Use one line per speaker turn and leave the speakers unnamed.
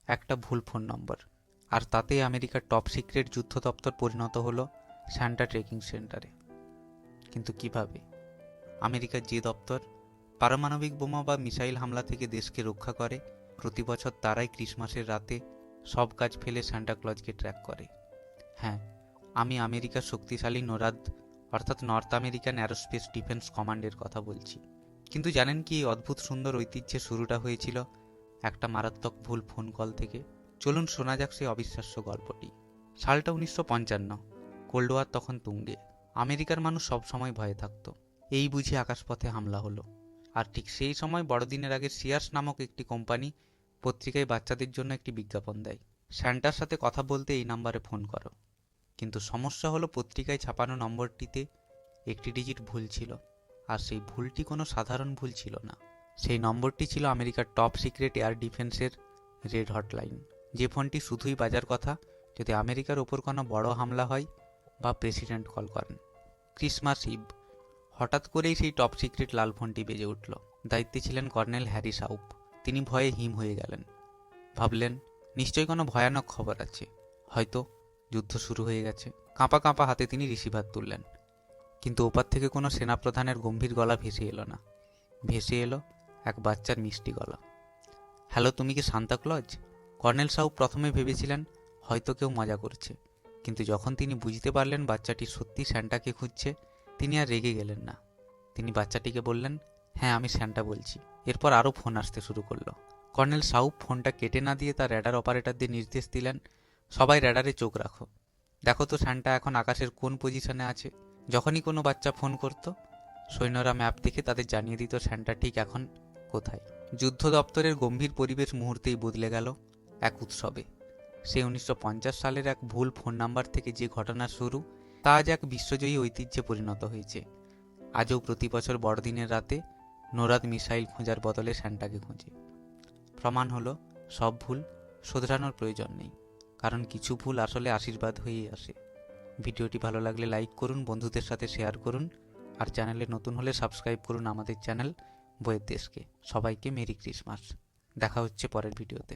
একটা ভুল ফোন নম্বর, আর তাতেই আমেরিকার টপ সিক্রেট যুদ্ধ দপ্তর পরিণত হলো সান্টা ট্রেকিং সেন্টারে। কিন্তু কিভাবে? আমেরিকার যে দপ্তর পারমাণবিক বোমা বা মিসাইল হামলা থেকে দেশকে রক্ষা করে, প্রতি বছর তারাই ক্রিসমাসের রাতে সব কাজ ফেলে সান্টা ক্লজকে ট্র্যাক করে। হ্যাঁ, আমি আমেরিকার শক্তিশালী নোরাদ অর্থাৎ নর্থ আমেরিকান অ্যারোস্পেস ডিফেন্স কমান্ডের কথা বলছি। কিন্তু জানেন কি এই অদ্ভুত সুন্দর ঐতিহ্যের শুরুটা হয়েছিল একটা মারাত্মক ভুল ফোন কল থেকে? চলুন শোনা যাক সেই অবিশ্বাস্য গল্পটি। সালটা 1955। কোল্ড ওয়ার তখন তুঙ্গে। আমেরিকার মানুষ সব সময় ভয়ে থাকতো, এই বুঝি আকাশপথে হামলা হলো। আর ঠিক সেই সময় বড়দিনের আগে সিয়ার্স নামক একটি কোম্পানি পত্রিকায় বাচ্চাদের জন্য একটি বিজ্ঞাপন দেয়, স্যান্টার সাথে কথা বলতে এই নাম্বারে ফোন করো। কিন্তু সমস্যা হলো পত্রিকায় ছাপানো নম্বরটিতে একটি ডিজিট ভুল ছিল, আর সেই ভুলটি কোনো সাধারণ ভুল ছিল না। সেই নম্বরটি ছিল আমেরিকার টপ সিক্রেট এয়ার ডিফেন্সের রেড হটলাইন, যে ফোনটি শুধুই বাজার কথা যদি আমেরিকার ওপর কোনো বড় হামলা হয় বা প্রেসিডেন্ট কল করেন। ক্রিসমাস ইভ হঠাৎ করেই সেই টপ সিক্রেট লাল ফোনটি বেজে উঠল। দায়িত্বে ছিলেন কর্নেল হ্যারি সাউপ। তিনি ভয়ে হিম হয়ে গেলেন। ভাবলেন নিশ্চয়ই কোনো ভয়ানক খবর আছে, হয়তো যুদ্ধ শুরু হয়ে গেছে। কাঁপা কাঁপা হাতে তিনি রিসিভার তুললেন, কিন্তু ওপার থেকে কোনো সেনাপ্রধানের গম্ভীর গলা ভেসে এলো না। ভেসে এলো এক বাচ্চার মিষ্টি গলা। হ্যালো, তুমি কি সান্তা ক্লজ? কর্নেল সাউপ প্রথমে ভেবেছিলেন হয়তো কেউ মজা করছে, কিন্তু যখন তিনি বুঝতে পারলেন বাচ্চাটি সত্যি স্যান্টাকে খুঁজছে, তিনি আর রেগে গেলেন না। তিনি বাচ্চাটিকে বললেন, হ্যাঁ আমি স্যান্টা বলছি। এরপর আরও ফোন আসতে শুরু করলো। কর্নেল সাউপ ফোনটা কেটে না দিয়ে তার র্যাডার অপারেটরদের নির্দেশ দিলেন, সবাই র্যাডারে চোখ রাখো, দেখো তো স্যান্টা এখন আকাশের কোন পজিশনে আছে। যখনই কোনো বাচ্চা ফোন করত, সৈন্যরা ম্যাপ দেখে তাদের জানিয়ে দিত স্যান্টা ঠিক এখন কোথায়। যুদ্ধ দপ্তরের গম্ভীর পরিবেশ মুহূর্তেই বদলে গেল এক উৎসবে। সেই 1950 সালের এক ভুল ফোন নাম্বার থেকে যে ঘটনার শুরু, তা আজ এক বিশ্বজয়ী ঐতিহ্যে পরিণত হয়েছে। আজও প্রতি বছর বড়দিনের রাতে নোরাদ মিসাইল খোঁজার বদলে স্যান্টাকে খোঁজে। প্রমাণ হলো সব ভুল শোধরানোর প্রয়োজন নেই, কারণ কিছু ভুল আসলে আশীর্বাদ হয়েই আসে। ভিডিওটি ভালো লাগলে লাইক করুন, বন্ধুদের সাথে শেয়ার করুন, আর চ্যানেলে নতুন হলে সাবস্ক্রাইব করুন আমাদের চ্যানেল বইয়ের দেশকে। সবাইকে মেরি ক্রিসমাস। দেখা হচ্ছে পরের ভিডিওতে।